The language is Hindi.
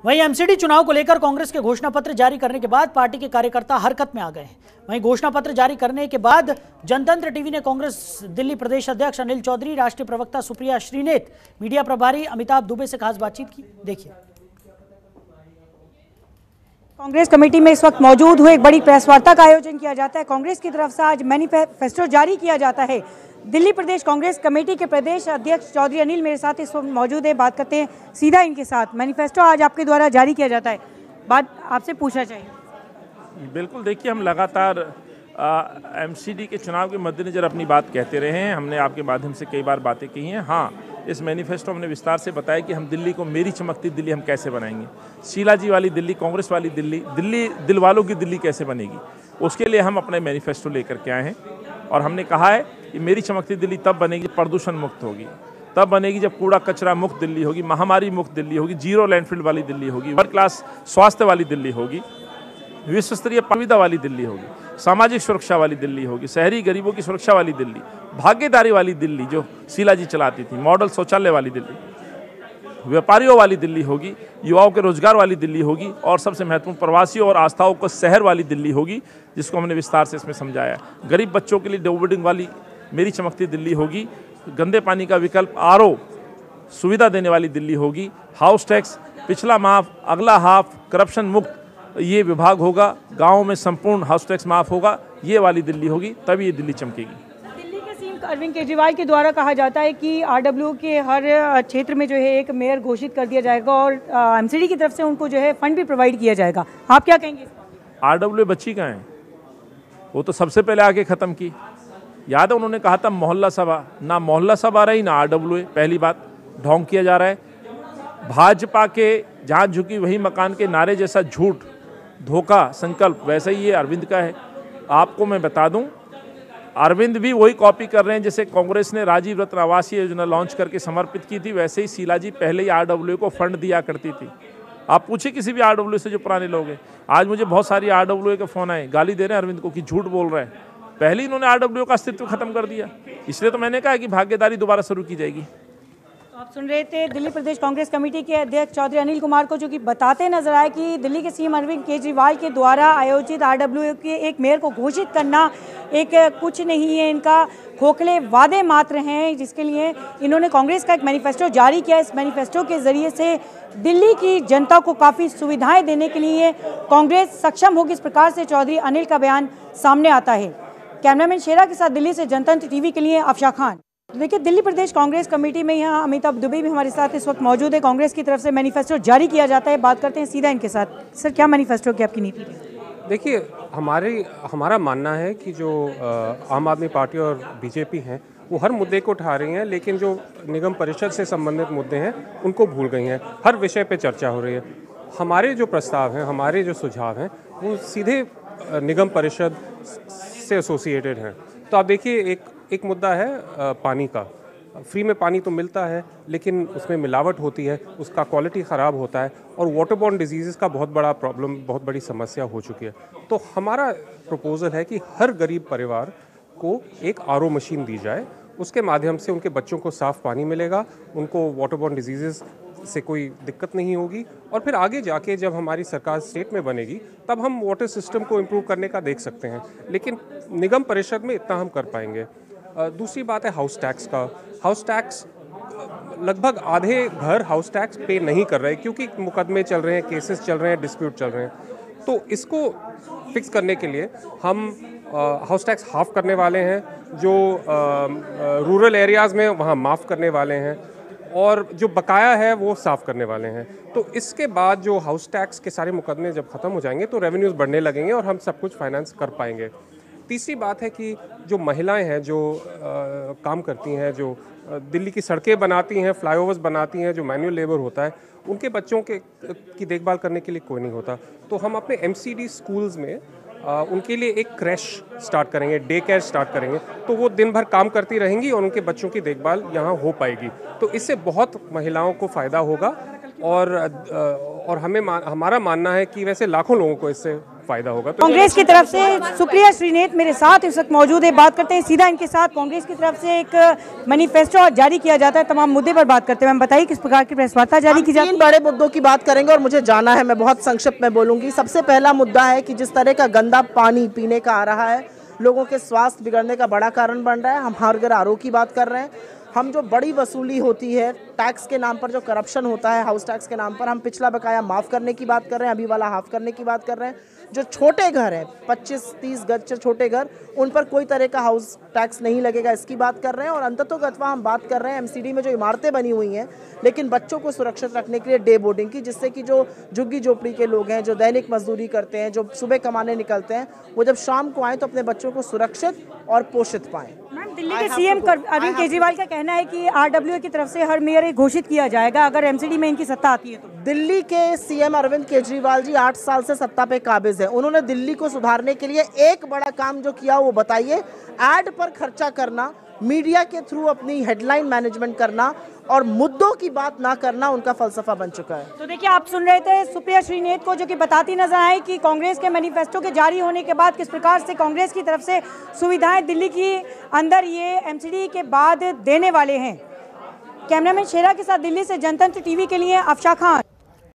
वहीं एमसीडी चुनाव को लेकर कांग्रेस के घोषणा पत्र जारी करने के बाद पार्टी के कार्यकर्ता हरकत में आ गए हैं। वहीं घोषणा पत्र जारी करने के बाद जनतंत्र टीवी ने कांग्रेस दिल्ली प्रदेश अध्यक्ष अनिल चौधरी, राष्ट्रीय प्रवक्ता सुप्रिया श्रीनेत, मीडिया प्रभारी अमिताभ दुबे से खास बातचीत की। देखिए। कांग्रेस कमेटी में इस वक्त मौजूद हुए एक बड़ी प्रेस वार्ता का आयोजन किया जाता है। कांग्रेस की तरफ से आज मैनिफेस्टो जारी किया जाता है। दिल्ली प्रदेश कांग्रेस कमेटी के प्रदेश अध्यक्ष चौधरी अनिल मेरे साथ इस वक्त मौजूद है। बात करते हैं सीधा इनके साथ। मैनिफेस्टो आज आपके द्वारा जारी किया जाता है, बात आपसे पूछना चाहिए। बिल्कुल, देखिए, हम लगातार एमसीडी के चुनाव के मद्देनज़र अपनी बात कहते रहे हैं। हमने आपके माध्यम से कई बार बातें की हैं। हाँ, इस मैनिफेस्टो हमने विस्तार से बताया कि हम दिल्ली को मेरी चमकती दिल्ली हम कैसे बनाएंगे। शीला जी वाली दिल्ली, कांग्रेस वाली दिल्ली, दिल वालों की दिल्ली कैसे बनेगी, उसके लिए हम अपने मैनिफेस्टो लेकर के आए हैं। और हमने कहा है कि मेरी चमकती दिल्ली तब बनेगी जब प्रदूषण मुक्त होगी, तब बनेगी जब कूड़ा कचरा मुक्त दिल्ली होगी, महामारी मुक्त दिल्ली होगी, जीरो लैंडफिल वाली दिल्ली होगी, वर्ल्ड क्लास स्वास्थ्य वाली दिल्ली होगी, विश्व स्तरीय सुविधा वाली दिल्ली होगी, सामाजिक सुरक्षा वाली दिल्ली होगी, शहरी गरीबों की सुरक्षा वाली दिल्ली, भागीदारी वाली दिल्ली जो शीला जी चलाती थी, मॉडल शौचालय वाली दिल्ली, व्यापारियों वाली दिल्ली होगी, युवाओं के रोजगार वाली दिल्ली होगी, और सबसे महत्वपूर्ण प्रवासियों और आस्थाओं को शहर वाली दिल्ली होगी, जिसको हमने विस्तार से इसमें समझाया। गरीब बच्चों के लिए डोबोडिंग वाली मेरी चमकती दिल्ली होगी, गंदे पानी का विकल्प आरओ सुविधा देने वाली दिल्ली होगी, हाउस टैक्स पिछला माफ अगला हाफ करप्शन मुक्त ये विभाग होगा, गाँव में संपूर्ण हाउस टैक्स माफ होगा, ये वाली दिल्ली होगी, तभी ये दिल्ली चमकेगी। दिल्ली के सीएम अरविंद केजरीवाल के द्वारा कहा जाता है कि आरडब्ल्यू के हर क्षेत्र में जो है एक मेयर घोषित कर दिया जाएगा और एमसीडी की तरफ से उनको जो है फंड भी प्रोवाइड किया जाएगा। आप क्या कहेंगे? आरडब्ल्यू बच्ची कहाँ है? वो तो सबसे पहले आके ख़त्म की। याद है उन्होंने कहा था मोहल्ला सभा, ना मोहल्ला सभा रही ना आरडब्ल्यू। पहली बात, ढोंग किया जा रहा है। भाजपा के जहाँ झुकी वही मकान के नारे जैसा झूठ, धोखा, संकल्प वैसा ही ये अरविंद का है। आपको मैं बता दूं, अरविंद भी वही कॉपी कर रहे हैं जैसे कांग्रेस ने राजीव रत्न आवासीय योजना लॉन्च करके समर्पित की थी, वैसे ही शीला जी पहले ही आरडब्ल्यू को फंड दिया करती थी। आप पूछिए किसी भी आरडब्ल्यू से जो पुराने लोग हैं। आज मुझे बहुत सारी आरडब्ल्यू के फ़ोन आए, गाली दे रहे हैं अरविंद को कि झूठ बोल रहे हैं। पहले ही इन्होंने आरडब्ल्यू का अस्तित्व खत्म कर दिया, इसलिए तो मैंने कहा कि भागीदारी दोबारा शुरू की जाएगी। आप सुन रहे थे दिल्ली प्रदेश कांग्रेस कमेटी के अध्यक्ष चौधरी अनिल कुमार को, जो कि बताते नजर आए कि दिल्ली के सीएम अरविंद केजरीवाल के द्वारा आयोजित आरडब्ल्यू के एक मेयर को घोषित करना एक कुछ नहीं है, इनका खोखले वादे मात्र हैं, जिसके लिए इन्होंने कांग्रेस का एक मैनिफेस्टो जारी किया। इस मैनिफेस्टो के जरिए से दिल्ली की जनता को काफ़ी सुविधाएं देने के लिए कांग्रेस सक्षम होगी, इस प्रकार से चौधरी अनिल का बयान सामने आता है। कैमरामैन शेरा के साथ दिल्ली से जनतंत्र टीवी के लिए अफशा खान। देखिए, दिल्ली प्रदेश कांग्रेस कमेटी में यहाँ अमिताभ दुबे भी हमारे साथ इस वक्त मौजूद है। कांग्रेस की तरफ से मैनिफेस्टो जारी किया जाता है, बात करते हैं सीधा इनके साथ। सर, क्या मैनिफेस्टो की आपकी नीति है? देखिए, हमारा मानना है कि जो आम आदमी पार्टी और बीजेपी हैं वो हर मुद्दे को उठा रही हैं, लेकिन जो निगम परिषद से संबंधित मुद्दे हैं उनको भूल गई हैं। हर विषय पे चर्चा हो रही है। हमारे जो प्रस्ताव हैं, हमारे जो सुझाव हैं, वो सीधे निगम परिषद से एसोसिएटेड हैं। तो आप देखिए, एक मुद्दा है पानी का। फ्री में पानी तो मिलता है, लेकिन उसमें मिलावट होती है, उसका क्वालिटी ख़राब होता है, और वाटरबॉर्न डिजीज़ का बहुत बड़ा प्रॉब्लम, बहुत बड़ी समस्या हो चुकी है। तो हमारा प्रपोज़ल है कि हर गरीब परिवार को एक आरओ मशीन दी जाए, उसके माध्यम से उनके बच्चों को साफ़ पानी मिलेगा, उनको वाटरबॉर्न डिजीज़ से कोई दिक्कत नहीं होगी, और फिर आगे जाके जब हमारी सरकार स्टेट में बनेगी तब हम वाटर सिस्टम को इम्प्रूव करने का देख सकते हैं, लेकिन निगम परिषद में इतना हम कर पाएंगे। दूसरी बात है हाउस टैक्स का। हाउस टैक्स लगभग आधे घर हाउस टैक्स पे नहीं कर रहे, क्योंकि मुकदमे चल रहे हैं, केसेस चल रहे हैं, डिस्प्यूट चल रहे हैं। तो इसको फिक्स करने के लिए हम हाउस टैक्स हाफ करने वाले हैं, जो रूरल एरियाज़ में वहाँ माफ़ करने वाले हैं, और जो बकाया है वो साफ़ करने वाले हैं। तो इसके बाद जो हाउस टैक्स के सारे मुकदमे जब ख़त्म हो जाएंगे तो रेवेन्यूज़ बढ़ने लगेंगे और हम सब कुछ फाइनेंस कर पाएंगे। तीसरी बात है कि जो महिलाएं हैं, जो काम करती हैं, जो दिल्ली की सड़कें बनाती हैं, फ्लाईओवर्स बनाती हैं, जो मैनुअल लेबर होता है, उनके बच्चों की देखभाल करने के लिए कोई नहीं होता। तो हम अपने एमसीडी स्कूल्स में उनके लिए एक क्रैश स्टार्ट करेंगे, डे केयर स्टार्ट करेंगे, तो वो दिन भर काम करती रहेंगी और उनके बच्चों की देखभाल यहाँ हो पाएगी। तो इससे बहुत महिलाओं को फ़ायदा होगा और हमारा मानना है कि वैसे लाखों लोगों को इससे फायदा होगा। तो कांग्रेस की तरफ से सुप्रिया श्रीनेत मेरे साथ इस वक्त मौजूद है, बात करते हैं सीधा इनके साथ। कांग्रेस की तरफ से एक मैनिफेस्टो जारी किया जाता है, तमाम मुद्दे पर बात करते हैं। मैम बताइए किस प्रकार की प्रेस वार्ता जारी की जाती है? 3 बड़े मुद्दों की बात करेंगे और मुझे जाना है, मैं बहुत संक्षिप्त में बोलूंगी। सबसे पहला मुद्दा है कि जिस तरह का गंदा पानी पीने का आ रहा है, लोगों के स्वास्थ्य बिगड़ने का बड़ा कारण बन रहा है। हम हर घर आरओ की बात कर रहे हैं। हम जो बड़ी वसूली होती है टैक्स के नाम पर, जो करप्शन होता है हाउस टैक्स के नाम पर, हम पिछला बकाया माफ़ करने की बात कर रहे हैं, अभी वाला हाफ करने की बात कर रहे हैं। जो छोटे घर हैं 25-30 गज से छोटे घर, उन पर कोई तरह का हाउस टैक्स नहीं लगेगा, इसकी बात कर रहे हैं। और अंततोगत्वा हम बात कर रहे हैं एमसीडी में जो इमारतें बनी हुई हैं लेकिन बच्चों को सुरक्षित रखने के लिए डे बोर्डिंग की, जिससे कि जो झुग्गी झोपड़ी के लोग हैं, जो दैनिक मजदूरी करते हैं, जो सुबह कमाने निकलते हैं, वो जब शाम को आएँ तो अपने बच्चों को सुरक्षित और पोषित पाएँ। मैम दिल्ली के सीएम अरविंद केजरीवाल का कहना है कि आरडब्ल्यूए की तरफ से हर मेयर घोषित किया जाएगा अगर एमसीडी में इनकी सत्ता आती है तो। दिल्ली के सीएम अरविंद केजरीवाल जी 8 साल से सत्ता पे काबिज है। उन्होंने दिल्ली को सुधारने के लिए एक बड़ा काम जो किया वो बताइए। एड पर खर्चा करना, मीडिया के थ्रू अपनी हेडलाइन मैनेजमेंट करना और मुद्दों की बात ना करना उनका फलसफा बन चुका है। तो देखिए, आप सुन रहे थे सुप्रिया श्रीनेत को, जो कि बताती नजर आई कि कांग्रेस के मैनिफेस्टो के जारी होने के बाद किस प्रकार से कांग्रेस की तरफ से सुविधाएं दिल्ली की अंदर ये एमसीडी के बाद देने वाले हैं। कैमरामैन शेरा के साथ दिल्ली से जनतंत्र टीवी के लिए अफशा खान।